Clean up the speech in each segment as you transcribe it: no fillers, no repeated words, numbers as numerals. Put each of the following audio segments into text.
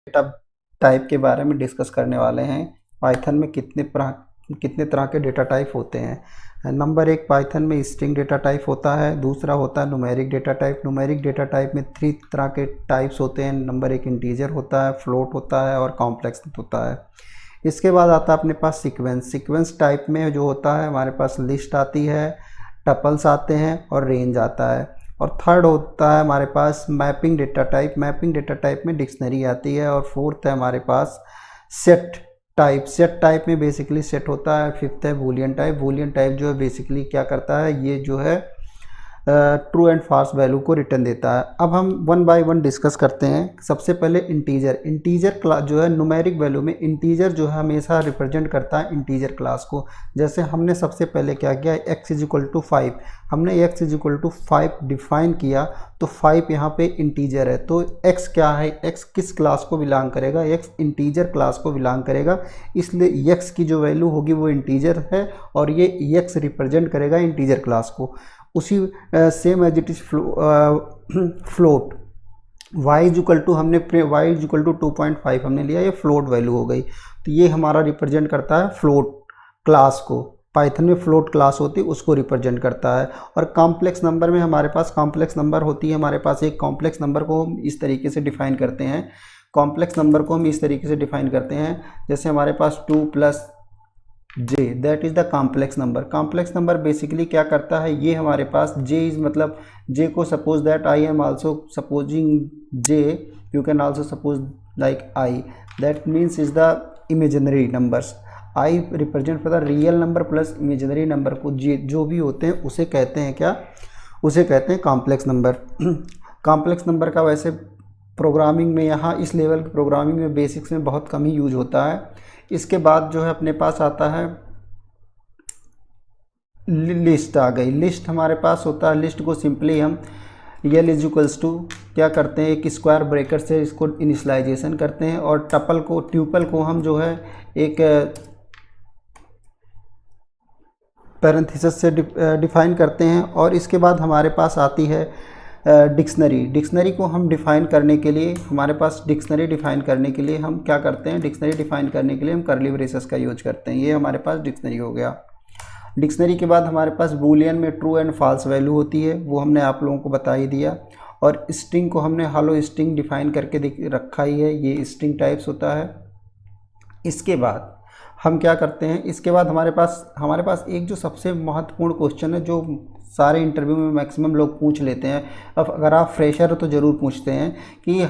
Data type के बारे में डिस्कस करने वाले हैं। पाइथन में कितने तरह के डेटा टाइप होते हैं। नंबर एक, पाइथन में स्ट्रिंग डेटा टाइप होता है। दूसरा होता है numeric data type. Numeric data type में 3 तरह के टाइप्स होते हैं। नंबर एक, इंटीजर होता है, फ्लोट होता है और कॉम्प्लेक्स होता है। इसके बाद आता है अपने पास सीक्वेंस। सीक्वेंस टाइप में जो होता है हमारे पास लिस्ट आती है, टपल्स आते हैं और रेंज आता है। और थर्ड होता है हमारे पास mapping data type. Mapping data type में डिक्शनरी आती है। और फोर्थ है हमारे पास सेट टाइप। सेट टाइप में बेसिकली सेट होता है। फिफ्थ है बूलियन टाइप। बूलियन टाइप जो है बेसिकली क्या करता है, ये जो है ट्रू एंड फॉल्स वैल्यू को रिटर्न देता है। अब हम वन बाय वन डिस्कस करते हैं। सबसे पहले इंटीजर। इंटीजर क्लास जो है न्यूमेरिक वैल्यू में इंटीजर जो है हमेशा रिप्रेजेंट करता है इंटीजर क्लास को। जैसे हमने सबसे पहले क्या किया, x इजिक्वल टू 5, हमने x इजिक्वल टू 5 डिफाइन किया, तो 5 यहाँ पे इंटीजर है। तो x क्या है, x किस क्लास को बिलोंग करेगा, x इंटीजर क्लास को बिलोंग करेगा, इसलिए x की जो वैल्यू होगी वो इंटीजर है और ये x रिप्रेजेंट करेगा इंटीजर क्लास को। उसी same as it is float. y equal to हमने y इक्वल टू 2.5 हमने लिया, ये फ्लोट वैल्यू हो गई। तो ये हमारा रिप्रेजेंट करता है फ्लोट क्लास को। पाइथन में फ्लोट क्लास होती है उसको रिप्रेजेंट करता है। और कॉम्प्लेक्स नंबर में हमारे पास कॉम्प्लेक्स नंबर होती है। हमारे पास एक कॉम्प्लेक्स नंबर को हम इस तरीके से डिफाइन करते हैं। कॉम्प्लेक्स नंबर को हम इस तरीके से डिफाइन करते हैं, जैसे हमारे पास 2 + j, that is the complex number. Complex number basically क्या करता है, ये हमारे पास j इज मतलब j को suppose that I am also supposing j, you can also suppose like i, that means is the imaginary numbers. i represent for the real number plus imaginary number को j जो भी होते हैं उसे कहते हैं क्या, उसे कहते हैं कॉम्प्लेक्स नंबर। कॉम्प्लेक्स नंबर का वैसे प्रोग्रामिंग में, यहाँ इस लेवल के प्रोग्रामिंग में बेसिक्स में बहुत कम ही यूज होता है। इसके बाद जो है अपने पास आता है लिस्ट आ गई। लिस्ट हमारे पास होता है, लिस्ट को सिंपली हम यल इक्वल्स टू क्या करते हैं, एक स्क्वायर ब्रेकर से इसको इनिशियलाइजेशन करते हैं और ट्यूपल को हम जो है एक पैरेंथेसिस से डिफाइन करते हैं। और इसके बाद हमारे पास आती है डिक्शनरी। डिक्शनरी को हम डिफ़ाइन करने के लिए, हमारे पास डिक्शनरी डिफ़ाइन करने के लिए हम क्या करते हैं, डिक्शनरी डिफ़ाइन करने के लिए हम कर्ली ब्रेसेस का यूज करते हैं। ये हमारे पास डिक्शनरी हो गया। डिक्शनरी के बाद हमारे पास बूलियन में ट्रू एंड फॉल्स वैल्यू होती है, वो हमने आप लोगों को बता ही दिया। और स्ट्रिंग को हमने हॉलो स्ट्रिंग डिफ़ाइन करके रखा ही है, ये स्ट्रिंग टाइप्स होता है। इसके बाद हम क्या करते हैं, इसके बाद हमारे पास एक जो सबसे महत्वपूर्ण क्वेश्चन है जो सारे इंटरव्यू में मैक्सिमम लोग पूछ लेते हैं, अब अगर आप फ्रेशर हो तो ज़रूर पूछते हैं कि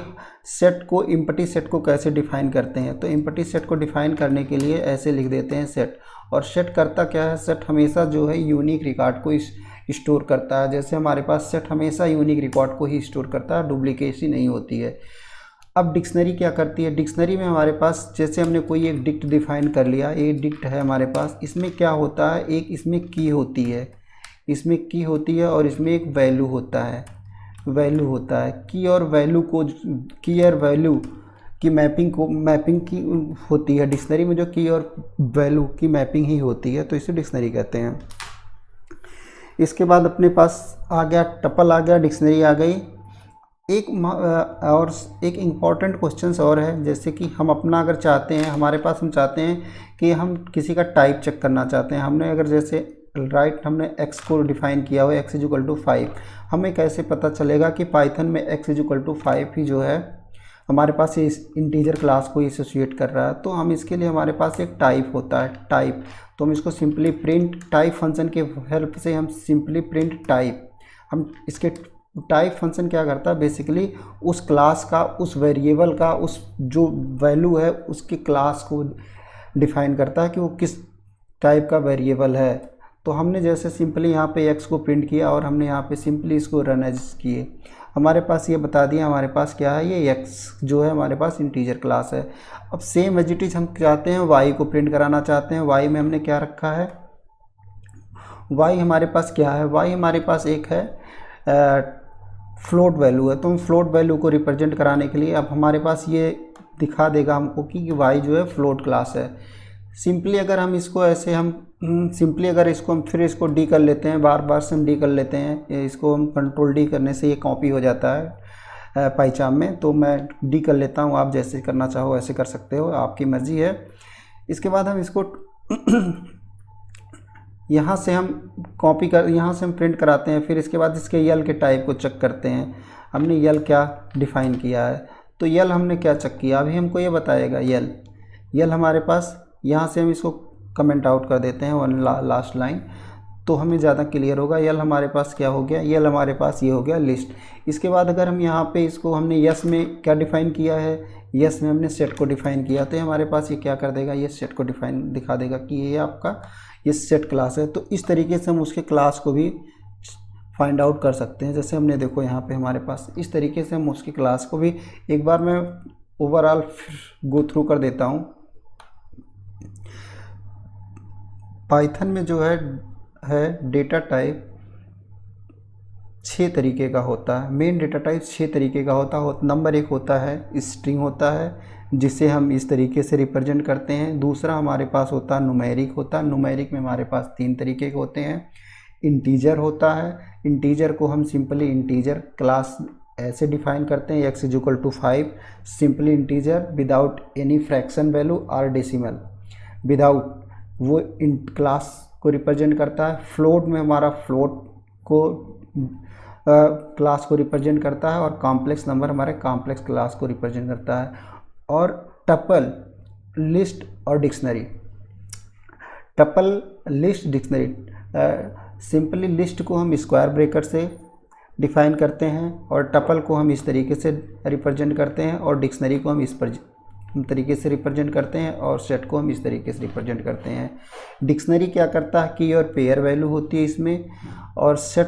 सेट को, एम्प्टी सेट को कैसे डिफ़ाइन करते हैं। तो एम्प्टी सेट को डिफ़ाइन करने के लिए ऐसे लिख देते हैं सेट। और सेट करता क्या है, सेट हमेशा जो है यूनिक रिकॉर्ड को स्टोर करता है। जैसे हमारे पास सेट हमेशा यूनिक रिकॉर्ड को ही स्टोर करता है, डुप्लीकेसी नहीं होती है। अब डिक्शनरी क्या करती है, डिक्शनरी में हमारे पास जैसे हमने कोई एक डिक्ट डिफ़ाइन कर लिया, एक डिक्ट है हमारे पास, इसमें क्या होता है, एक इसमें की होती है, इसमें की होती है और इसमें एक वैल्यू होता है, वैल्यू होता है। की और वैल्यू को, की और वैल्यू की मैपिंग की होती है डिक्शनरी में, जो की और वैल्यू की मैपिंग ही होती है, तो इसे डिक्शनरी कहते हैं। इसके बाद अपने पास आ गया टपल, आ गया डिक्शनरी आ गई। एक इम्पॉर्टेंट क्वेश्चन और है, जैसे कि हम अपना अगर चाहते हैं, हमारे पास हम चाहते हैं कि हम किसी का टाइप चेक करना चाहते हैं। हमने अगर जैसे हमने x को डिफ़ाइन किया हो, x इक्वल टू 5, हमें कैसे पता चलेगा कि पाइथन में x इक्वल टू 5 ही जो है हमारे पास ये इंटीजर क्लास को एसोसिएट कर रहा है। तो हम इसके लिए हमारे पास एक टाइप होता है, टाइप। तो हम इसको सिंपली प्रिंट टाइप फंक्शन के हेल्प से हम सिंपली प्रिंट टाइप, हम इसके टाइप फंक्शन क्या करता है, बेसिकली उस क्लास का, उस वेरिएबल का, उस जो वैल्यू है उसकी क्लास को डिफ़ाइन करता है कि वो किस टाइप का वेरिएबल है। तो हमने जैसे सिंपली यहाँ पे x को प्रिंट किया और हमने यहाँ पे सिंपली इसको रन एज किए, हमारे पास ये बता दिया हमारे पास क्या है, ये x जो है हमारे पास इंटीजर क्लास है। अब सेम एज इट इज हम चाहते हैं y को प्रिंट कराना चाहते हैं। y में हमने क्या रखा है, y हमारे पास क्या है, y हमारे पास एक है फ्लोट वैल्यू है। तो हम फ्लोट वैल्यू को रिप्रेजेंट कराने के लिए अब हमारे पास ये दिखा देगा हमको कि y जो है फ्लोट क्लास है। सिंपली अगर हम इसको ऐसे सिंपली अगर इसको हम फिर इसको डी कर लेते हैं, बार बार से हम डी कर लेते हैं, इसको हम कंट्रोल डी करने से ये कॉपी हो जाता है। पाइचाम में, तो मैं डी कर लेता हूँ। आप जैसे करना चाहो ऐसे कर सकते हो, आपकी मर्ज़ी है। इसके बाद हम इसको यहाँ से हम कॉपी कर, यहाँ से हम प्रिंट कराते हैं। फिर इसके बाद इसके यल के टाइप को चेक करते हैं, हमने यल क्या डिफ़ाइन किया है। तो यल हमने क्या चेक किया, अभी हमको ये बताएगा। यल हमारे पास, यहाँ से हम इसको कमेंट आउट कर देते हैं वन लास्ट लाइन, तो हमें ज़्यादा क्लियर होगा। यल हमारे पास क्या हो गया, यल हमारे पास ये हो गया लिस्ट। इसके बाद अगर हम यहाँ पे इसको हमने यस में क्या डिफ़ाइन किया है, यस में हमने सेट को डिफ़ाइन किया, तो हमारे पास ये क्या कर देगा, ये सेट को डिफ़ाइन दिखा देगा कि ये आपका ये सेट क्लास है। तो इस तरीके से हम उसके क्लास को भी फाइंड आउट कर सकते हैं। जैसे हमने देखो यहाँ पे हमारे पास इस तरीके से हम उसकी क्लास को भी, एक बार मैं ओवरऑल गो थ्रू कर देता हूँ। पाइथन में जो है डेटा टाइप 6 तरीके का होता है। मेन डेटा टाइप 6 तरीके का होता है। नंबर 1 होता है स्ट्रिंग होता है, जिसे हम इस तरीके से रिप्रेजेंट करते हैं। दूसरा हमारे पास होता है न्यूमेरिक होता है। न्यूमेरिक में हमारे पास 3 तरीके के होते हैं। इंटीजर होता है, इंटीजर को हम सिंपली इंटीजर क्लास ऐसे डिफाइन करते हैं, x = 5 simply integer without any fraction value और डेसिमल, विदाउट वो इन क्लास को रिप्रेजेंट करता है। फ्लोट में हमारा फ्लोट को क्लास को रिप्रेजेंट करता है, और कॉम्प्लेक्स नंबर हमारे कॉम्प्लेक्स क्लास को रिप्रेजेंट करता है। और टपल, लिस्ट और dictionary, tuple, list, dictionary, simply list को हम स्क्वायर ब्रैकेट से डिफाइन करते हैं, और टपल को हम इस तरीके से रिप्रेजेंट करते हैं, और डिक्शनरी को हम इस तरीके से रिप्रेजेंट करते हैं, और सेट को हम इस तरीके से रिप्रेजेंट करते हैं। डिक्शनरी क्या करता है कि और पेयर वैल्यू होती है इसमें, और सेट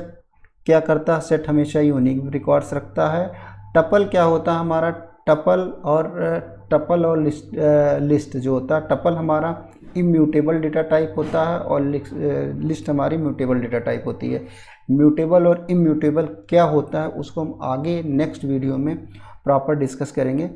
क्या करता है, सेट हमेशा यूनिक रिकॉर्ड्स रखता है। टपल क्या होता है हमारा, टपल और लिस्ट जो होता है, टपल हमारा इम्यूटेबल डेटा टाइप होता है, और लिस्ट हमारी म्यूटेबल डेटा टाइप होती है। म्यूटेबल और इम्यूटेबल क्या होता है उसको हम आगे नेक्स्ट वीडियो में प्रॉपर डिस्कस करेंगे।